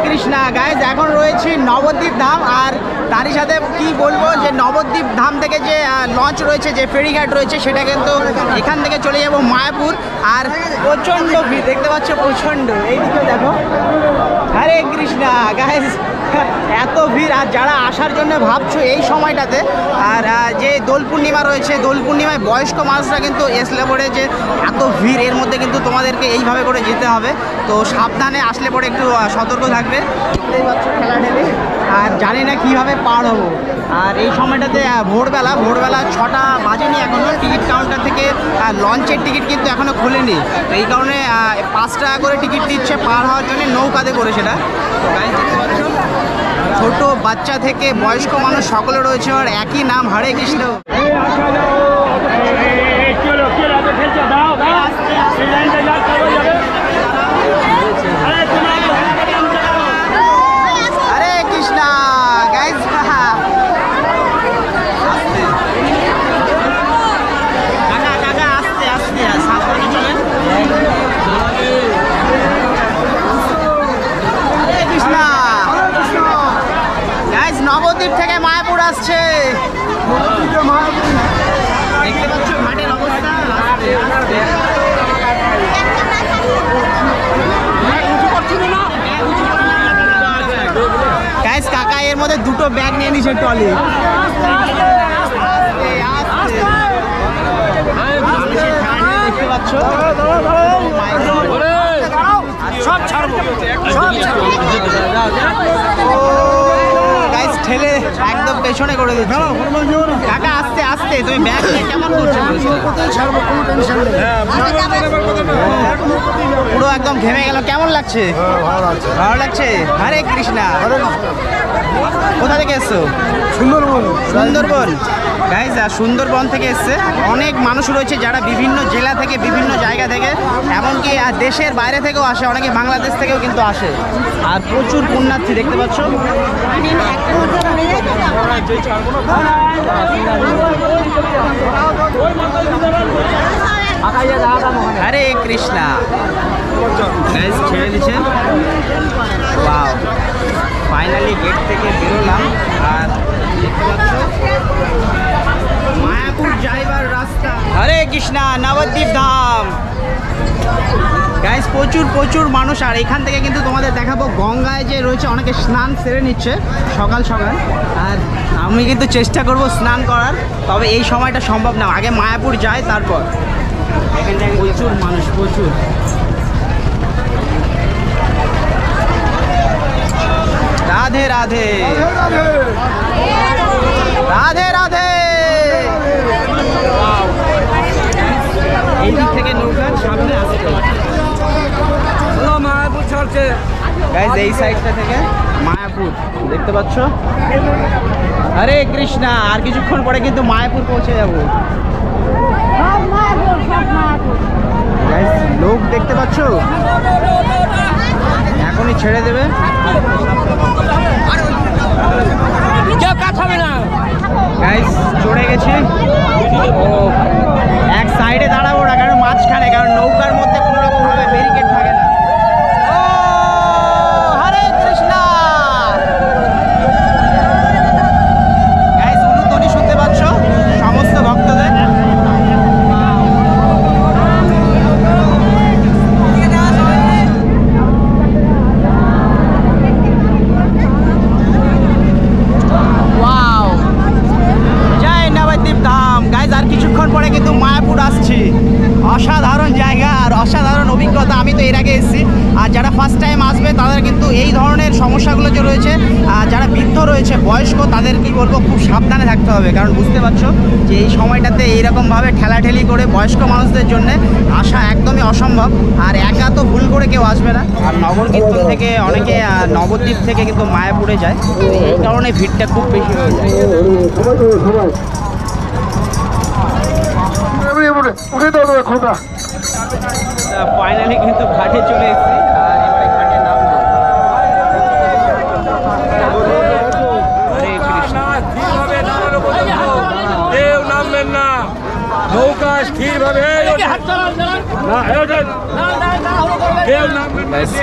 Krishna guys, এখন রয়েছি নবদ্বীপ ধাম। আর তারই সাথে কি বলবো যে নবদ্বীপ ধাম থেকে যে লঞ্চ রয়েছে, যে ফেরিঘাট রয়েছে, সেটা কিন্তু এখান থেকে চলে যাব মায়াপুর। আর প্রচণ্ড ভিড় দেখতে পাচ্ছ, প্রচণ্ড। এইদিকে দেখো, হরে কৃষ্ণা গাইজ, এত ভিড়। আর যারা আসার জন্য ভাবছো এই সময়টাতে, আর যে দোল পূর্ণিমা রয়েছে, দোল পূর্ণিমায় বয়স্ক মানুষরা কিন্তু আসলে পরে যে এত ভিড়, এর মধ্যে কিন্তু তোমাদেরকে এইভাবে করে যেতে হবে। তো সাবধানে আসলে পরে একটু সতর্ক থাকবে। দেখতেই পাচ্ছ খেলা ঠেলে, আর জানি না কীভাবে পার হবো। আর এই সময়টাতে ভোরবেলা 6টা বাজেনি এখনও। টিকিট কাউন্টার থেকে লঞ্চের টিকিট কিন্তু এখনও খুলেনি। তো এই কারণে 5 টাকা করে টিকিট দিচ্ছে পার হওয়ার জন্য, নৌকাতে করে সেটা। তো গাইজ দেখতে পাচ্ছ, ছোট বাচ্চা থেকে বয়স্ক মানুষ সকলে রয়েছে, আর একই নাম, হরে কৃষ্ণ। হরে কৃষ্ণ গাইজ, কাকা আস্তে আস্তে সাবধানে চলেন। হরে কৃষ্ণ গাইজ, নবদ্বীপ থেকে মায়াপুর আসছে। দেখতে পাচ্ছ ঘাটের অবস্থা। গাইজ, কাকা এর মধ্যে 2টো ব্যাগ নিয়ে নিছে টলি। দেখতে পাচ্ছ, সব ছাড়বো, গাইজ ঠেলে একদম পেছনে করে দিচ্ছ। কাকা আস্তে আস্তে, তুমি ব্যাগ নিয়ে কেমন করছো? পুরো একদম ঘেমে গেল। কেমন লাগছে? ভালো লাগছে। হরে কৃষ্ণা। কোথা থেকে এসছো? সুন্দরবন গাইজ, সুন্দরবন থেকে এসছে অনেক মানুষ রয়েছে, যারা বিভিন্ন জেলা থেকে, বিভিন্ন জায়গা থেকে, এমনকি দেশের বাইরে থেকেও আসে, অনেকে বাংলাদেশ থেকেও কিন্তু আসে। আর প্রচুর পুণ্যার্থী দেখতে পাচ্ছ। হরে কৃষ্ণা গাইজ, ছেড়ে দিচ্ছে। ওয়াও, ফাইনালি গেট থেকে বেরোলাম। আর দেখতে পাচ্ছ মায়াপুর যাইবার রাস্তা। হরে কৃষ্ণা, নবদ্বীপ ধাম গাইজ, প্রচুর মানুষ। আর এখান থেকে কিন্তু তোমাদের দেখাবো গঙ্গায় যে রয়েছে, অনেকে স্নান সেরে নিচ্ছে সকাল সকাল। আর আমি কিন্তু চেষ্টা করব স্নান করার, তবে এই সময়টা সম্ভব না। আগে মায়াপুর যাই, তারপর। এখানটায় প্রচুর মানুষ, প্রচুর। রাধে রাধে রাধে রাধে। এই দিক থেকে নৌকা সামনে আসছে, মায়াপুর ছাড়ছে গাইজ। এই সাইডটা থেকে মায়াপুর দেখতে পাচ্ছ। হরে কৃষ্ণা, আর কিছুক্ষণ পরে কিন্তু মায়াপুর পৌঁছে যাবো। গাইজ, লোক দেখতে পাচ্ছ, এখনই ছেড়ে দেবে। গাইজ, চড়ে গেছে। ও এক সাইডে দাঁড়াবো না, কারণ মাঝখানে, কারণ নৌকার মধ্যে কোনো রকম ভাবে ব্যারিকেড থাকে না। ও হরে কৃষ্ণা গাইজ, উলুধ্বনি শুনতে পাচ্ছ সমস্ত ভক্তদের। অসাধারণ জায়গা আর অসাধারণ অভিজ্ঞতা। আমি তো এর আগে এসেছি। আর যারা ফার্স্ট টাইম আসবে তাদের কিন্তু এই ধরনের সমস্যাগুলো যে রয়েছে, যারা বৃদ্ধ রয়েছে, বয়স্ক, তাদের কি বলবো, খুব সাবধানে থাকতে হবে। কারণ বুঝতে পারছো যে এই সময়টাতে এইরকমভাবে ঠেলাঠেলি করে বয়স্ক মানুষদের জন্য আসা একদমই অসম্ভব। আর একা তো ভুল করে কেউ আসবে না। আর নগর কীর্তন থেকে অনেকে নবদ্বীপ থেকে কিন্তু মায়াপুরে যায়, এই কারণে ভিড়টা খুব বেশি হয়ে যায়। ফাইনালি কিন্তু ঘাটে চলে এসেছি। আর এবারে ঘাটে নামবো। হরে কৃষ্ণ। কেউ নামবেন না, নৌকা স্থির ভাবে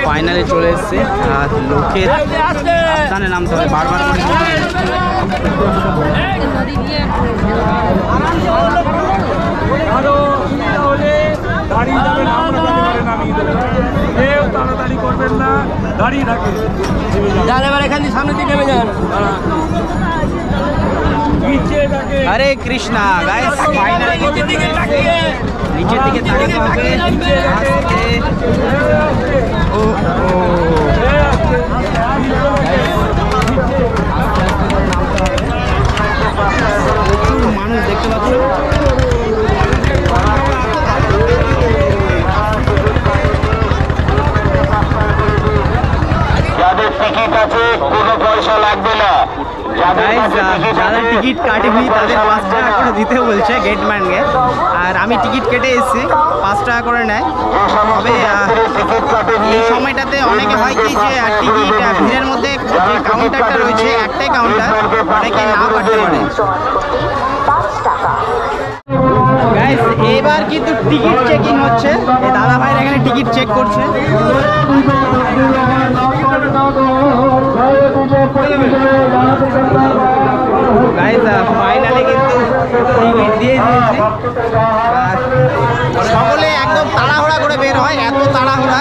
ফাইনালে চলে এসছে আর লোকের স্থানে নামতে হবে বারবার করে। দাঁড়িয়ে যাবেন, আমরা নামিয়ে দেবেন, কেউ তাড়াতাড়ি করবেন না, দাঁড়িয়ে থাকুন। এবার এখান থেকে সামনের দিকে নেমে যান। হরে কৃষ্ণা গাইস, ফাইনালে নিচের দিকে তাকাতে হবে। ও প্রচুর মানুষ দেখতে পাচ্ছ। যাদের টিকিট আছে কোনো পয়সা লাগবে না। যারা টিকিট কাটেনি তাদের 5 টাকা করে দিতে বলছে গেটম্যানকে, আর আমি টিকিট কেটে এসেছি, 5 টাকা করে নেয়। তবে এই সময়টাতে অনেকে হয় কি যে টিকিট ভিড়ের মধ্যে যে কাউন্টারটা রয়েছে একটাই কাউন্টার, অনেকে নাও কাটতে পারে। গাইস এবার কিন্তু টিকিট চেকিং হচ্ছে, এই দাদা ভাইরা এখানে টিকিট চেক করছে। গাইস ফাইনালে কিন্তু টিকিট দিয়ে দিয়েছে আর সকলে একদম তাড়াহুড়া করে বের হয়, এত তাড়াহুড়া।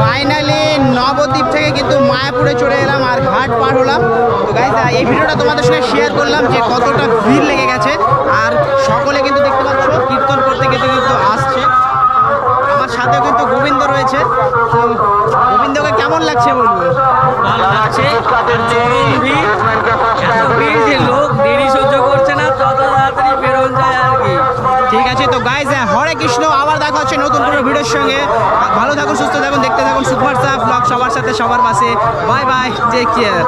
ফাইনালি নবদ্বীপ থেকে কিন্তু মায়াপুরে চলে এলাম আর ঘাট পার হলাম। তো গাইস এই ভিডিওটা তোমাদের সঙ্গে শেয়ার করলাম যে কতটা ভিড় লেগে গেছে, আর সকলে কিন্তু দেখতে পাচ্ছ কীর্তন করতে কিন্তু আসছে। আমার সাথেও কিন্তু গোবিন্দ রয়েছে, তো গোবিন্দকে কেমন লাগছে বলবো? ভালো লাগছে, ভিড় যে লোক দেরি সহ্য করছে না, তত তাড়াতাড়ি বেরোন যায় আর কি। ঠিক আছে, তো গাইস হরে কৃষ্ণ, আবার দেখা হচ্ছে নতুন কোনো ভিডিওর সঙ্গে। ভালো থাকুন, সুস্থ থাকুন, দেখতে থাকুন সুপার স্টার ব্লগ, সবার সাথে সবার পাশে। Bye bye, take care.